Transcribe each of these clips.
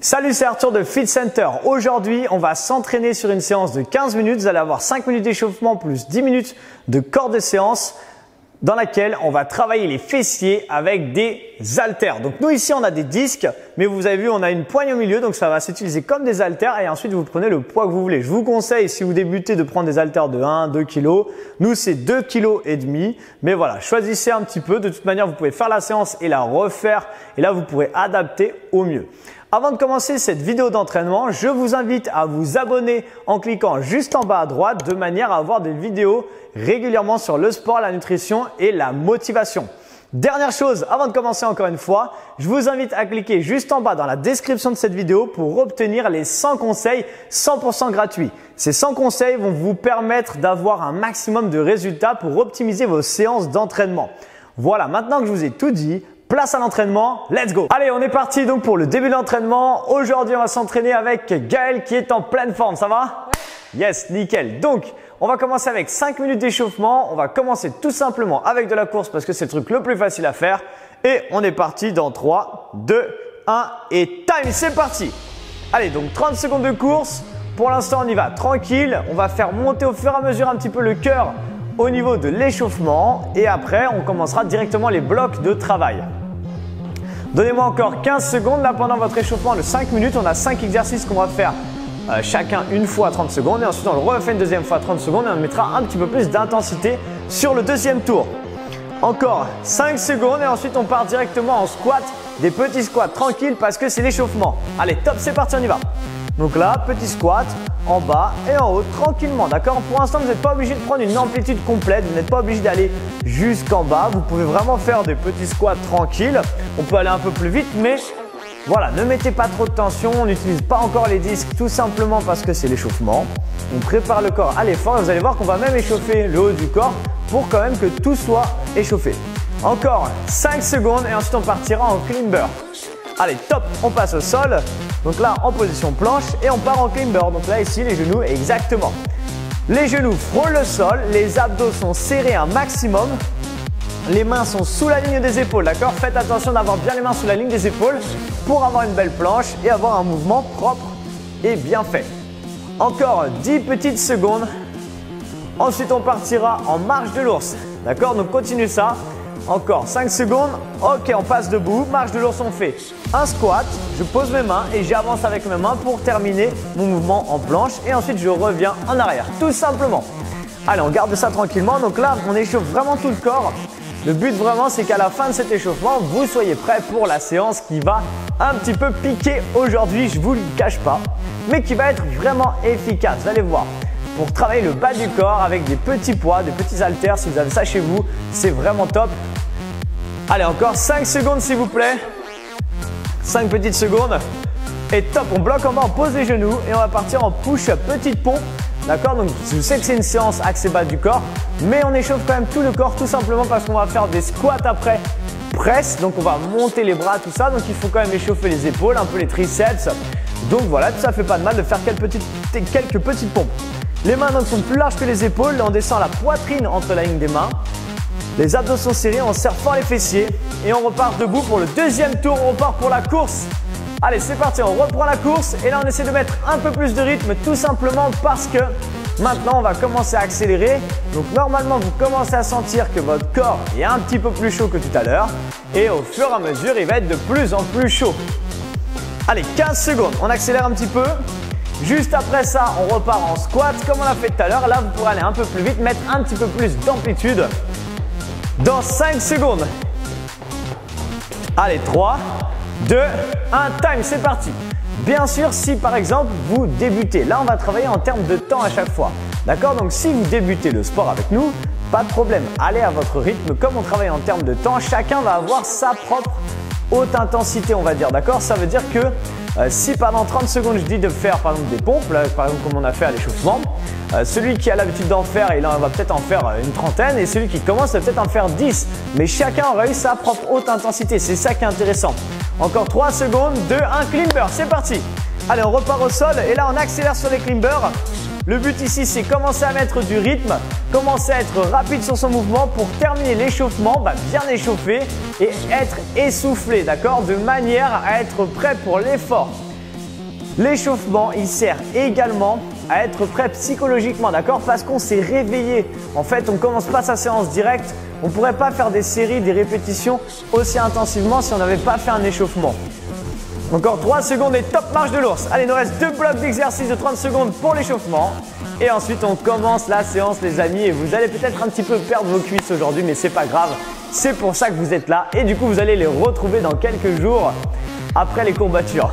Salut, c'est Arthur de Fit Center. Aujourd'hui, on va s'entraîner sur une séance de 15 minutes. Vous allez avoir 5 minutes d'échauffement plus 10 minutes de corps de séance dans laquelle on va travailler les fessiers avec des haltères. Donc nous ici, on a des disques, mais vous avez vu, on a une poigne au milieu, donc ça va s'utiliser comme des haltères et ensuite vous prenez le poids que vous voulez. Je vous conseille, si vous débutez, de prendre des haltères de 1-2 kg. Nous, c'est 2,5 kg, mais voilà, choisissez un petit peu. De toute manière, vous pouvez faire la séance et la refaire et là, vous pourrez adapter au mieux. Avant de commencer cette vidéo d'entraînement, je vous invite à vous abonner en cliquant juste en bas à droite de manière à avoir des vidéos régulièrement sur le sport, la nutrition et la motivation. Dernière chose, avant de commencer encore une fois, je vous invite à cliquer juste en bas dans la description de cette vidéo pour obtenir les 100 conseils 100% gratuits. Ces 100 conseils vont vous permettre d'avoir un maximum de résultats pour optimiser vos séances d'entraînement. Voilà, maintenant que je vous ai tout dit, place à l'entraînement, let's go! Allez, on est parti donc pour le début de l'entraînement. Aujourd'hui, on va s'entraîner avec Gaël qui est en pleine forme, ça va? Ouais. Yes, nickel. Donc, on va commencer avec 5 minutes d'échauffement. On va commencer tout simplement avec de la course parce que c'est le truc le plus facile à faire. Et on est parti dans 3, 2, 1 et time, c'est parti! Allez, donc 30 secondes de course. Pour l'instant, on y va tranquille. On va faire monter au fur et à mesure un petit peu le cœur au niveau de l'échauffement. Et après, on commencera directement les blocs de travail. Donnez-moi encore 15 secondes là pendant votre échauffement de 5 minutes. On a 5 exercices qu'on va faire chacun une fois 30 secondes et ensuite on le refait une deuxième fois 30 secondes et on mettra un petit peu plus d'intensité sur le deuxième tour. Encore 5 secondes et ensuite on part directement en squat, des petits squats tranquilles parce que c'est l'échauffement. Allez, top, c'est parti, on y va. Donc là, petit squat en bas et en haut tranquillement, d'accord? Pour l'instant, vous n'êtes pas obligé de prendre une amplitude complète, vous n'êtes pas obligé d'aller jusqu'en bas. Vous pouvez vraiment faire des petits squats tranquilles. On peut aller un peu plus vite, mais voilà, ne mettez pas trop de tension. On n'utilise pas encore les disques tout simplement parce que c'est l'échauffement. On prépare le corps à l'effort et vous allez voir qu'on va même échauffer le haut du corps pour quand même que tout soit échauffé. Encore 5 secondes et ensuite on partira en climber. Allez, top, on passe au sol. Donc là, en position planche et on part en climber. Donc là, ici, les genoux, exactement. Les genoux frôlent le sol, les abdos sont serrés un maximum. Les mains sont sous la ligne des épaules, d'accord? Faites attention d'avoir bien les mains sous la ligne des épaules pour avoir une belle planche et avoir un mouvement propre et bien fait. Encore 10 petites secondes. Ensuite, on partira en marche de l'ours, d'accord? Donc, continue ça. Encore 5 secondes. Ok, on passe debout. Marche de l'ours, on fait un squat. Je pose mes mains et j'avance avec mes mains pour terminer mon mouvement en planche. Et ensuite, je reviens en arrière, tout simplement. Allez, on garde ça tranquillement. Donc là, on échauffe vraiment tout le corps. Le but vraiment, c'est qu'à la fin de cet échauffement, vous soyez prêts pour la séance qui va un petit peu piquer aujourd'hui. Je ne vous le cache pas, mais qui va être vraiment efficace. Vous allez voir. Pour travailler le bas du corps avec des petits poids, des petits haltères, si vous avez ça chez vous, c'est vraiment top. Allez, encore 5 secondes s'il vous plaît. 5 petites secondes. Et top, on bloque en bas, on pose les genoux et on va partir en push-up, petite pompe. D'accord? Donc je sais que c'est une séance axée bas du corps, mais on échauffe quand même tout le corps tout simplement parce qu'on va faire des squats après presse. Donc on va monter les bras, tout ça. Donc il faut quand même échauffer les épaules, un peu les triceps. Donc voilà, ça fait pas de mal de faire quelques petites pompes. Les mains donc sont plus larges que les épaules, on descend la poitrine entre la ligne des mains. Les abdos sont serrés, on serre fort les fessiers et on repart debout pour le deuxième tour, on repart pour la course. Allez, c'est parti, on reprend la course et là on essaie de mettre un peu plus de rythme tout simplement parce que maintenant on va commencer à accélérer. Donc normalement vous commencez à sentir que votre corps est un petit peu plus chaud que tout à l'heure et au fur et à mesure il va être de plus en plus chaud. Allez, 15 secondes, on accélère un petit peu. Juste après ça, on repart en squat comme on l'a fait tout à l'heure. Là, vous pourrez aller un peu plus vite, mettre un petit peu plus d'amplitude. Dans 5 secondes. Allez, 3, 2, 1, time, c'est parti. Bien sûr, si par exemple, vous débutez, là, on va travailler en termes de temps à chaque fois. D'accord? Donc, si vous débutez le sport avec nous, pas de problème. Allez à votre rythme. Comme on travaille en termes de temps, chacun va avoir sa propre haute intensité, on va dire. D'accord? Ça veut dire que si pendant 30 secondes je dis de faire par exemple des pompes, là, par exemple comme on a fait à l'échauffement, celui qui a l'habitude d'en faire, il va peut-être en faire une trentaine et celui qui commence va peut-être en faire 10. Mais chacun aura eu sa propre haute intensité, c'est ça qui est intéressant. Encore 3 secondes, 2, 1, climber, c'est parti. Allez, on repart au sol et là on accélère sur les climbers. Le but ici, c'est commencer à mettre du rythme, commencer à être rapide sur son mouvement pour terminer l'échauffement, bien échauffer et être essoufflé, d'accord? De manière à être prêt pour l'effort. L'échauffement, il sert également à être prêt psychologiquement, d'accord? Parce qu'on s'est réveillé. En fait, on ne commence pas sa séance directe. On ne pourrait pas faire des séries, des répétitions aussi intensivement si on n'avait pas fait un échauffement. Encore 3 secondes et top marche de l'ours. Allez, il nous reste 2 blocs d'exercice de 30 secondes pour l'échauffement. Et ensuite, on commence la séance, les amis. Et vous allez peut-être un petit peu perdre vos cuisses aujourd'hui, mais c'est pas grave. C'est pour ça que vous êtes là. Et du coup, vous allez les retrouver dans quelques jours après les courbatures.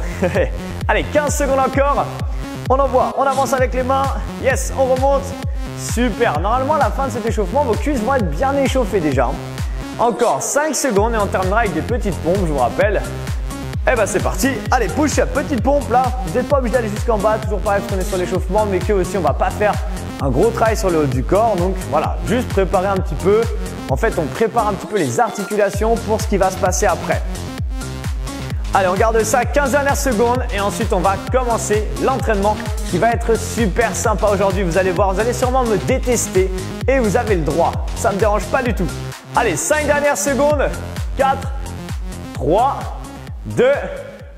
Allez, 15 secondes encore. On envoie, on avance avec les mains. Yes, on remonte. Super. Normalement, à la fin de cet échauffement, vos cuisses vont être bien échauffées déjà. Encore 5 secondes et on terminera avec des petites pompes, je vous rappelle. Et ben c'est parti. Allez, push-up, petite pompe là. Vous n'êtes pas obligé d'aller jusqu'en bas, toujours pareil parce qu'on est sur l'échauffement, mais que aussi on va pas faire un gros travail sur le haut du corps. Donc voilà, juste préparer un petit peu. En fait, on prépare un petit peu les articulations pour ce qui va se passer après. Allez, on garde ça 15 dernières secondes et ensuite on va commencer l'entraînement qui va être super sympa aujourd'hui. Vous allez voir, vous allez sûrement me détester et vous avez le droit. Ça ne me dérange pas du tout. Allez, 5 dernières secondes. 4, 3, 2,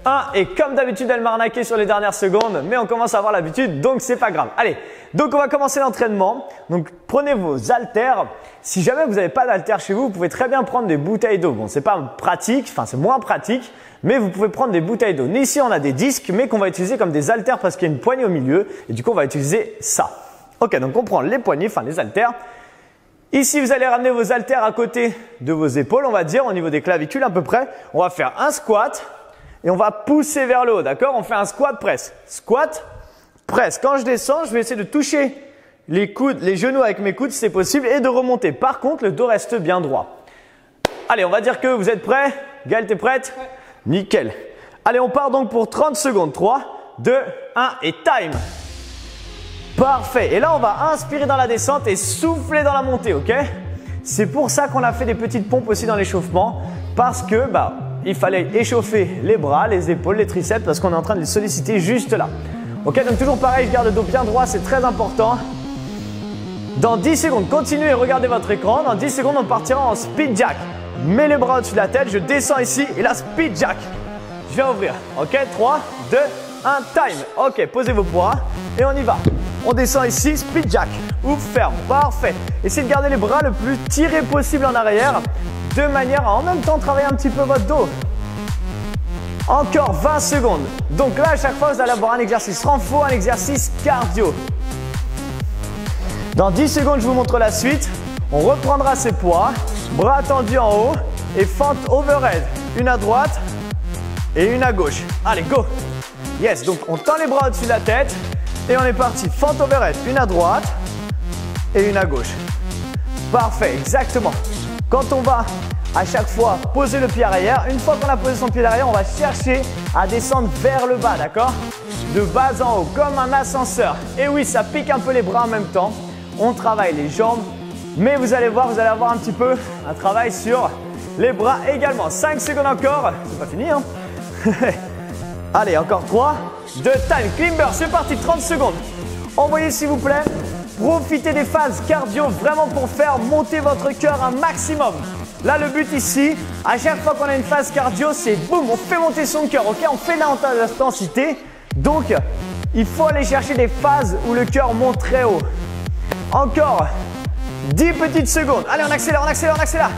1 et comme d'habitude elle m'a arnaqué sur les dernières secondes mais on commence à avoir l'habitude donc c'est pas grave. Allez, donc on va commencer l'entraînement. Donc prenez vos haltères. Si jamais vous n'avez pas d'haltères chez vous, vous pouvez très bien prendre des bouteilles d'eau. Bon, c'est pas pratique, enfin c'est moins pratique, mais vous pouvez prendre des bouteilles d'eau. Ici on a des disques mais qu'on va utiliser comme des haltères parce qu'il y a une poignée au milieu et du coup on va utiliser ça. Ok, donc on prend les poignées, enfin les haltères. Ici, vous allez ramener vos haltères à côté de vos épaules, on va dire, au niveau des clavicules à peu près. On va faire un squat et on va pousser vers le haut, d'accord? On fait un squat press. Squat, press. Quand je descends, je vais essayer de toucher les coudes, les genoux avec mes coudes si c'est possible et de remonter. Par contre, le dos reste bien droit. Allez, on va dire que vous êtes prêts. Gaëlle, t'es prête? Ouais. Nickel. Allez, on part donc pour 30 secondes. 3, 2, 1 et time. Parfait. Et là, on va inspirer dans la descente et souffler dans la montée, ok? C'est pour ça qu'on a fait des petites pompes aussi dans l'échauffement parce que il fallait échauffer les bras, les épaules, les triceps parce qu'on est en train de les solliciter juste là. Ok, donc toujours pareil, je garde le dos bien droit, c'est très important. Dans 10 secondes, continuez et regardez votre écran. Dans 10 secondes, on partira en speed jack. Mets les bras au-dessus de la tête, je descends ici et là, speed jack. Je viens ouvrir. Ok, 3, 2, 1, time. Ok, posez vos poids et on y va. On descend ici, speed jack. Ouvre, ferme. Parfait. Essayez de garder les bras le plus tirés possible en arrière de manière à en même temps travailler un petit peu votre dos. Encore 20 secondes. Donc là, à chaque fois, vous allez avoir un exercice renfort, un exercice cardio. Dans 10 secondes, je vous montre la suite. On reprendra ses poids, bras tendus en haut et fente overhead. Une à droite et une à gauche. Allez, go! Yes, donc on tend les bras au-dessus de la tête et on est parti. Fente overhead, une à droite et une à gauche. Parfait, exactement. Quand on va à chaque fois poser le pied arrière, une fois qu'on a posé son pied arrière, on va chercher à descendre vers le bas, d'accord? De bas en haut, comme un ascenseur. Et oui, ça pique un peu les bras en même temps. On travaille les jambes, mais vous allez voir, vous allez avoir un petit peu un travail sur les bras également. 5 secondes encore, c'est pas fini, hein? Allez, encore 3, 2, time, climber, c'est parti, 30 secondes. Envoyez s'il vous plaît. Profitez des phases cardio vraiment pour faire monter votre cœur un maximum. Là, le but ici, à chaque fois qu'on a une phase cardio, c'est boum, on fait monter son cœur, ok? On fait l'intensité. Donc, il faut aller chercher des phases où le cœur monte très haut. Encore 10 petites secondes. Allez, on accélère, on accélère, on accélère.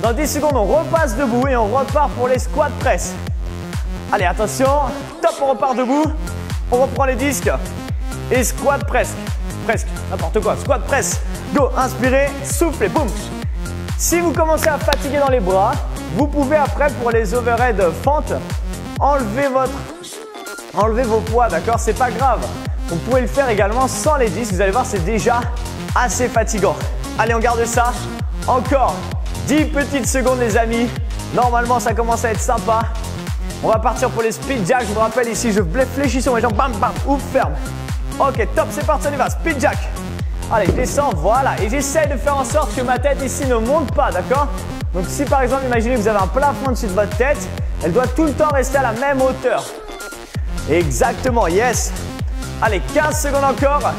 Dans 10 secondes, on repasse debout et on repart pour les squats press. Allez, attention. Top, on repart debout. On reprend les disques. Et squat press. Presque, n'importe quoi. Squat press. Go, inspirez, soufflez, boum. Si vous commencez à fatiguer dans les bras, vous pouvez après pour les overhead fentes, enlever vos poids, d'accord? C'est pas grave. Vous pouvez le faire également sans les disques. Vous allez voir, c'est déjà assez fatigant. Allez, on garde ça. Encore 10 petites secondes, les amis. Normalement, ça commence à être sympa. On va partir pour les speed jacks. Je vous rappelle ici, je fléchis sur mes jambes. Bam, bam, ouf, ferme. Ok, top, c'est parti, on y va. Speed jack. Allez, je descends, voilà. Et j'essaie de faire en sorte que ma tête ici ne monte pas, d'accord? Donc si par exemple, imaginez que vous avez un plafond au-dessus de votre tête, elle doit tout le temps rester à la même hauteur. Exactement, yes. Allez, 15 secondes encore.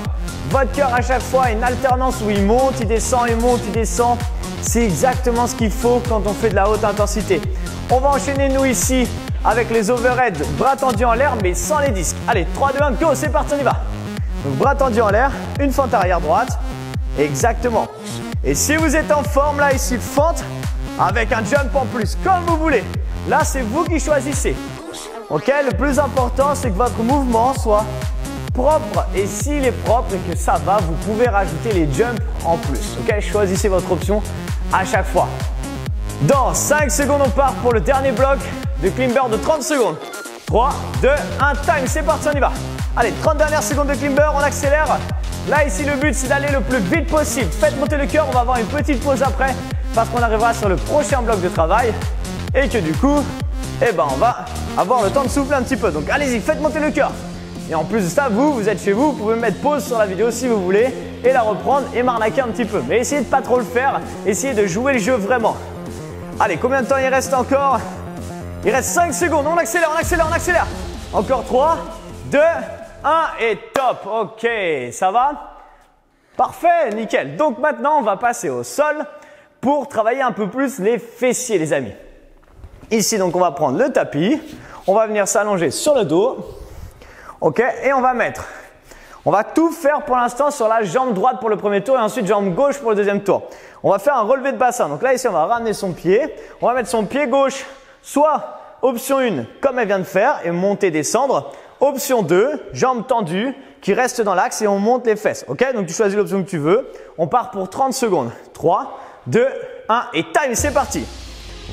Votre cœur à chaque fois a une alternance où il monte, il descend, il monte, il descend. C'est exactement ce qu'il faut quand on fait de la haute intensité. On va enchaîner nous ici avec les overhead, bras tendus en l'air mais sans les disques. Allez, 3, 2, 1, go, c'est parti, on y va. Donc bras tendus en l'air, une fente arrière droite. Exactement. Et si vous êtes en forme là ici, fente avec un jump en plus, comme vous voulez. Là, c'est vous qui choisissez. Ok, le plus important, c'est que votre mouvement soit propre. Et s'il est propre et que ça va, vous pouvez rajouter les jumps en plus. Ok, choisissez votre option à chaque fois. Dans 5 secondes, on part pour le dernier bloc de climber de 30 secondes. 3, 2, 1, time, c'est parti, on y va. Allez, 30 dernières secondes de climber, on accélère. Là, ici, le but, c'est d'aller le plus vite possible. Faites monter le cœur, on va avoir une petite pause après parce qu'on arrivera sur le prochain bloc de travail et que du coup, eh ben, on va avoir le temps de souffler un petit peu. Donc, allez-y, faites monter le cœur. Et en plus de ça, vous êtes chez vous, vous pouvez mettre pause sur la vidéo si vous voulez et la reprendre et m'arnaquer un petit peu. Mais essayez de pas trop le faire, essayez de jouer le jeu vraiment. Allez, combien de temps il reste encore? Il reste 5 secondes, on accélère, on accélère, on accélère. Encore 3, 2, 1 et top. Ok, ça va? Parfait, nickel. Donc maintenant, on va passer au sol pour travailler un peu plus les fessiers, les amis. Ici, donc, on va prendre le tapis. On va venir s'allonger sur le dos. Ok, et on va tout faire pour l'instant sur la jambe droite pour le premier tour et ensuite jambe gauche pour le deuxième tour. On va faire un relevé de bassin. Donc là, ici, on va ramener son pied. On va mettre son pied gauche, soit option 1, comme elle vient de faire, et monter, descendre. Option 2, jambes tendues, qui restent dans l'axe et on monte les fesses. Ok, donc tu choisis l'option que tu veux. On part pour 30 secondes. 3, 2, 1 et time, c'est parti.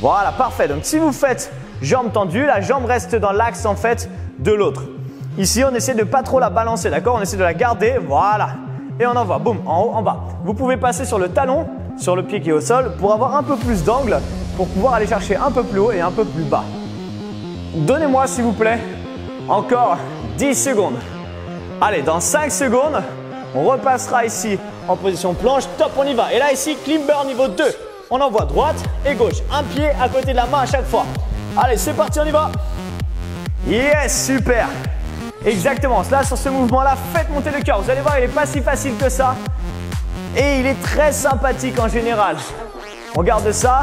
Voilà, parfait. Donc si vous faites jambes tendues, la jambe reste dans l'axe en fait de l'autre. Ici, on essaie de pas trop la balancer, d'accord? On essaie de la garder, voilà. Et on envoie, boum, en haut, en bas. Vous pouvez passer sur le talon, sur le pied qui est au sol, pour avoir un peu plus d'angle, pour pouvoir aller chercher un peu plus haut et un peu plus bas. Donnez-moi, s'il vous plaît, encore 10 secondes. Allez, dans 5 secondes, on repassera ici en position planche. Top, on y va. Et là, ici, climber niveau 2. On envoie droite et gauche. Un pied à côté de la main à chaque fois. Allez, c'est parti, on y va. Yes, super. Exactement. Là, sur ce mouvement-là, faites monter le cœur. Vous allez voir, il n'est pas si facile que ça. Et il est très sympathique en général. On garde ça.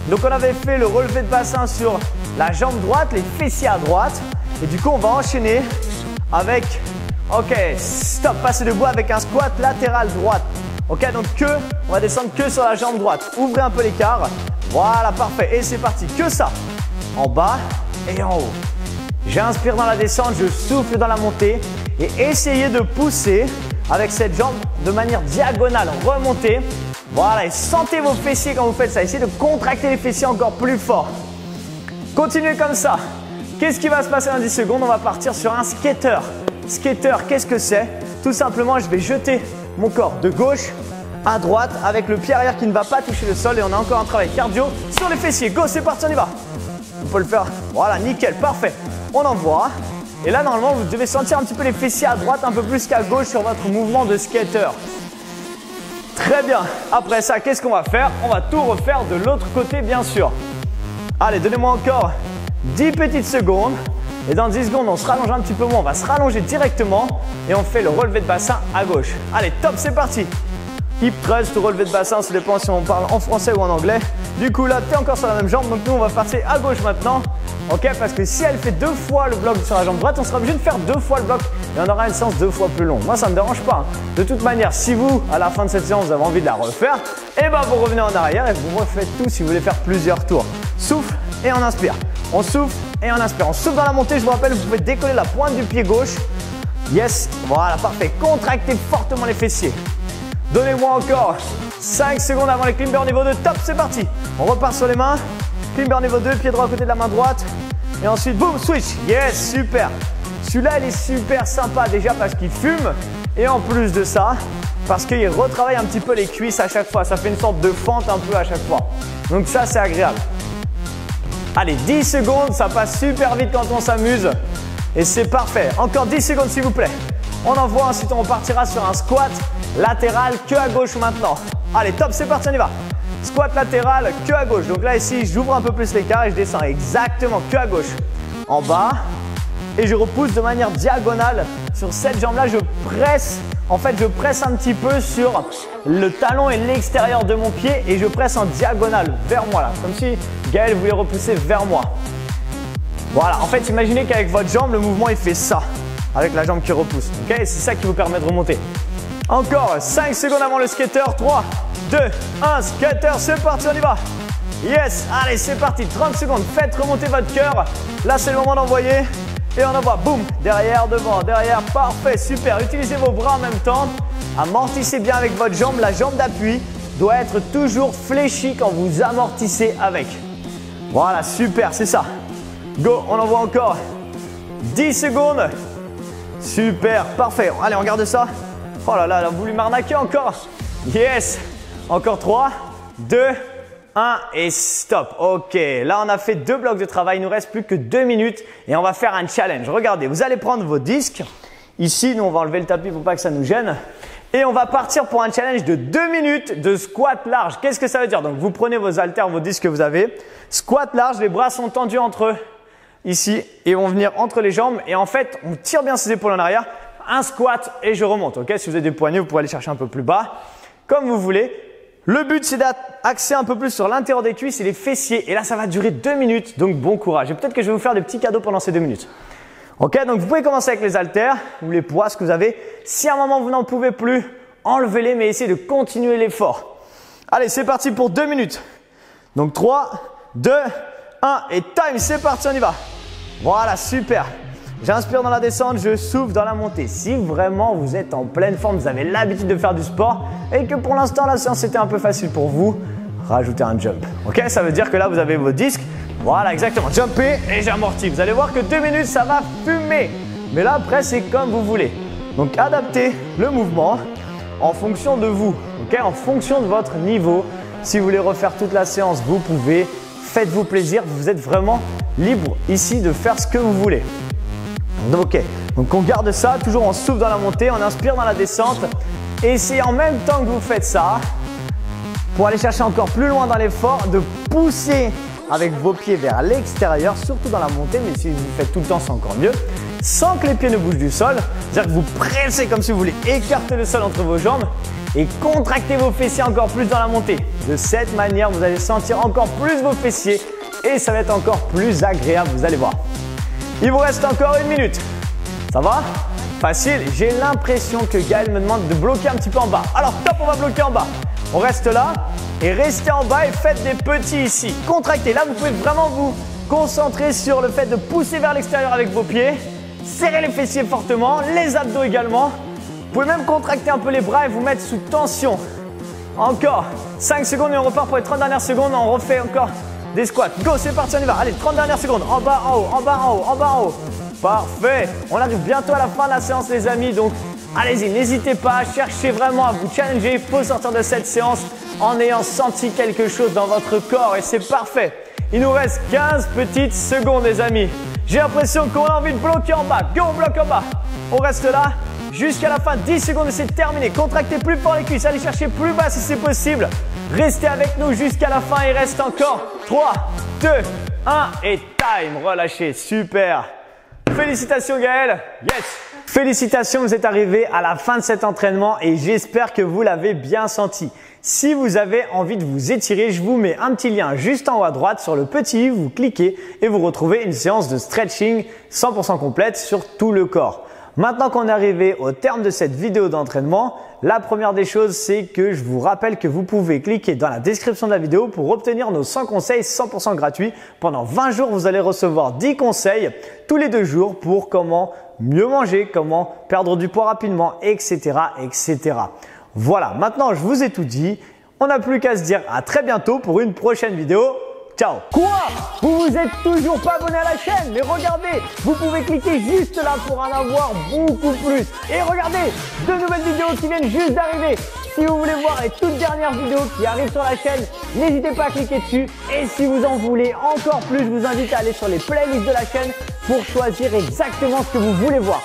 Donc, on avait fait le relevé de bassin sur la jambe droite, les fessiers à droite. Et du coup, on va enchaîner avec, ok, stop, passer debout avec un squat latéral droite. Ok, donc on va descendre que sur la jambe droite. Ouvrez un peu l'écart. Voilà, parfait. Et c'est parti, que ça. En bas et en haut. J'inspire dans la descente, je souffle dans la montée. Et essayez de pousser avec cette jambe de manière diagonale. Remontez. Voilà, et sentez vos fessiers quand vous faites ça. Essayez de contracter les fessiers encore plus fort. Continuez comme ça. Qu'est-ce qui va se passer dans 10 secondes? On va partir sur un skater. Skater, qu'est-ce que c'est? Tout simplement, je vais jeter mon corps de gauche à droite avec le pied arrière qui ne va pas toucher le sol et on a encore un travail cardio sur les fessiers. Go, c'est parti, on y va. On peut le faire. Voilà, nickel, parfait. On envoie. Et là, normalement, vous devez sentir un petit peu les fessiers à droite, un peu plus qu'à gauche sur votre mouvement de skater. Très bien. Après ça, qu'est-ce qu'on va faire? On va tout refaire de l'autre côté, bien sûr. Allez, donnez-moi encore 10 petites secondes. Et dans 10 secondes, on se rallonge un petit peu moins. On va se rallonger directement et on fait le relevé de bassin à gauche. Allez, top, c'est parti. Hip thrust ou relevé de bassin, ça dépend si on parle en français ou en anglais. Du coup, là, tu es encore sur la même jambe. Donc, nous, on va passer à gauche maintenant. Ok, parce que si elle fait 2 fois le bloc sur la jambe droite, on sera obligé de faire 2 fois le bloc et on aura une séance 2 fois plus longue. Moi, ça ne me dérange pas. De toute manière, si vous, à la fin de cette séance, vous avez envie de la refaire, eh ben, vous revenez en arrière et vous refaites tout si vous voulez faire plusieurs tours. Souffle et on inspire. On souffle et on inspire. On souffle dans la montée. Je vous rappelle, vous pouvez décoller la pointe du pied gauche. Yes, voilà, parfait. Contractez fortement les fessiers. Donnez-moi encore 5 secondes avant les climber niveau 2. Top, c'est parti. On repart sur les mains. Climber niveau 2, pied droit à côté de la main droite. Et ensuite, boum, switch. Yes, super. Celui-là, il est super sympa déjà parce qu'il fume. Et en plus de ça, parce qu'il retravaille un petit peu les cuisses à chaque fois. Ça fait une sorte de fente un peu à chaque fois. Donc ça, c'est agréable. Allez, 10 secondes. Ça passe super vite quand on s'amuse. Et c'est parfait. Encore 10 secondes, s'il vous plaît. On envoie, ensuite on repartira sur un squat latéral que à gauche maintenant. Allez, top, c'est parti, on y va. Squat latéral que à gauche. Donc là, ici, j'ouvre un peu plus l'écart et je descends exactement que à gauche. En bas. Et je repousse de manière diagonale sur cette jambe-là. Je presse, en fait, je presse un petit peu sur le talon et l'extérieur de mon pied et je presse en diagonale vers moi là. Comme si Gaël voulait repousser vers moi. Voilà, en fait, imaginez qu'avec votre jambe, le mouvement, il fait ça. Avec la jambe qui repousse. Ok, c'est ça qui vous permet de remonter. Encore 5 secondes avant le skater. 3, 2, 1, skater, c'est parti, on y va. Yes, allez, c'est parti. 30 secondes, faites remonter votre cœur. Là, c'est le moment d'envoyer. Et on envoie, boum, derrière, devant, derrière. Parfait, super. Utilisez vos bras en même temps. Amortissez bien avec votre jambe. La jambe d'appui doit être toujours fléchie quand vous amortissez avec. Voilà, super, c'est ça. Go, on envoie encore 10 secondes. Super, parfait. Allez, on garde ça. Oh là là, elle a voulu m'arnaquer encore. Yes. Encore 3, 2, 1 et stop. Ok, là on a fait 2 blocs de travail. Il nous reste plus que 2 minutes et on va faire un challenge. Regardez, vous allez prendre vos disques. Ici, nous on va enlever le tapis pour pas que ça nous gêne. Et on va partir pour un challenge de 2 minutes de squat large. Qu'est-ce que ça veut dire? Donc vous prenez vos haltères, vos disques que vous avez. Squat large, les bras sont tendus entre eux. Ici, et vont venir entre les jambes. Et en fait, on tire bien ses épaules en arrière. Un squat et je remonte. Ok, si vous avez des poignets, vous pouvez aller chercher un peu plus bas. Comme vous voulez. Le but, c'est d'axer un peu plus sur l'intérieur des cuisses et les fessiers. Et là, ça va durer 2 minutes. Donc, bon courage. Et peut-être que je vais vous faire des petits cadeaux pendant ces 2 minutes. Ok, donc vous pouvez commencer avec les haltères ou les poids, ce que vous avez. Si à un moment, vous n'en pouvez plus, enlevez-les, mais essayez de continuer l'effort. Allez, c'est parti pour 2 minutes. Donc, 3, 2, 1 et time, c'est parti, on y va. Voilà, super. J'inspire dans la descente, je souffle dans la montée. Si vraiment vous êtes en pleine forme, vous avez l'habitude de faire du sport et que pour l'instant la séance était un peu facile pour vous, rajoutez un jump. Ok, ça veut dire que là vous avez vos disques. Voilà, exactement. Jumpez et j'amortis. Vous allez voir que 2 minutes, ça va fumer. Mais là, après, c'est comme vous voulez. Donc, adaptez le mouvement en fonction de vous, ok, en fonction de votre niveau. Si vous voulez refaire toute la séance, vous pouvez. Faites-vous plaisir. Vous êtes vraiment libre ici de faire ce que vous voulez. Ok, donc on garde ça, toujours on souffle dans la montée, on inspire dans la descente. Et c'est en même temps que vous faites ça, pour aller chercher encore plus loin dans l'effort, de pousser avec vos pieds vers l'extérieur, surtout dans la montée, mais si vous le faites tout le temps, c'est encore mieux, sans que les pieds ne bougent du sol. C'est-à-dire que vous pressez comme si vous voulez écarter le sol entre vos jambes et contractez vos fessiers encore plus dans la montée. De cette manière, vous allez sentir encore plus vos fessiers et ça va être encore plus agréable, vous allez voir. Il vous reste encore 1 minute. Ça va? Facile. J'ai l'impression que Gaël me demande de bloquer un petit peu en bas. Alors top, on va bloquer en bas. On reste là et restez en bas et faites des petits ici. Contractez. Là, vous pouvez vraiment vous concentrer sur le fait de pousser vers l'extérieur avec vos pieds. Serrez les fessiers fortement, les abdos également. Vous pouvez même contracter un peu les bras et vous mettre sous tension. Encore 5 secondes et on repart pour les 30 dernières secondes. On refait encore des squats. Go, c'est parti, on y va. Allez, 30 dernières secondes. En bas, en haut, en bas, en haut, en bas, en haut. Parfait. On arrive bientôt à la fin de la séance, les amis. Donc, allez-y, n'hésitez pas. Cherchez vraiment à vous challenger. Il faut sortir de cette séance en ayant senti quelque chose dans votre corps. Et c'est parfait. Il nous reste 15 petites secondes, les amis. J'ai l'impression qu'on a envie de bloquer en bas. Go, on bloque en bas. On reste là jusqu'à la fin. 10 secondes et c'est terminé. Contractez plus fort les cuisses. Allez chercher plus bas si c'est possible. Restez avec nous jusqu'à la fin. Il reste encore 3, 2, 1 et time. Relâchez. Super. Félicitations Gaël. Yes. Félicitations, vous êtes arrivé à la fin de cet entraînement et j'espère que vous l'avez bien senti. Si vous avez envie de vous étirer, je vous mets un petit lien juste en haut à droite sur le petit i, vous cliquez et vous retrouvez une séance de stretching 100% complète sur tout le corps. Maintenant qu'on est arrivé au terme de cette vidéo d'entraînement, la première des choses, c'est que je vous rappelle que vous pouvez cliquer dans la description de la vidéo pour obtenir nos 100 conseils 100% gratuits. Pendant 20 jours, vous allez recevoir 10 conseils tous les 2 jours pour comment mieux manger, comment perdre du poids rapidement, etc., etc. Voilà, maintenant je vous ai tout dit. On n'a plus qu'à se dire à très bientôt pour une prochaine vidéo. Ciao. Quoi? Vous vous êtes toujours pas abonné à la chaîne? Mais regardez, vous pouvez cliquer juste là pour en avoir beaucoup plus. Et regardez, 2 nouvelles vidéos qui viennent juste d'arriver. Si vous voulez voir les toutes dernières vidéos qui arrivent sur la chaîne, n'hésitez pas à cliquer dessus. Et si vous en voulez encore plus, je vous invite à aller sur les playlists de la chaîne pour choisir exactement ce que vous voulez voir.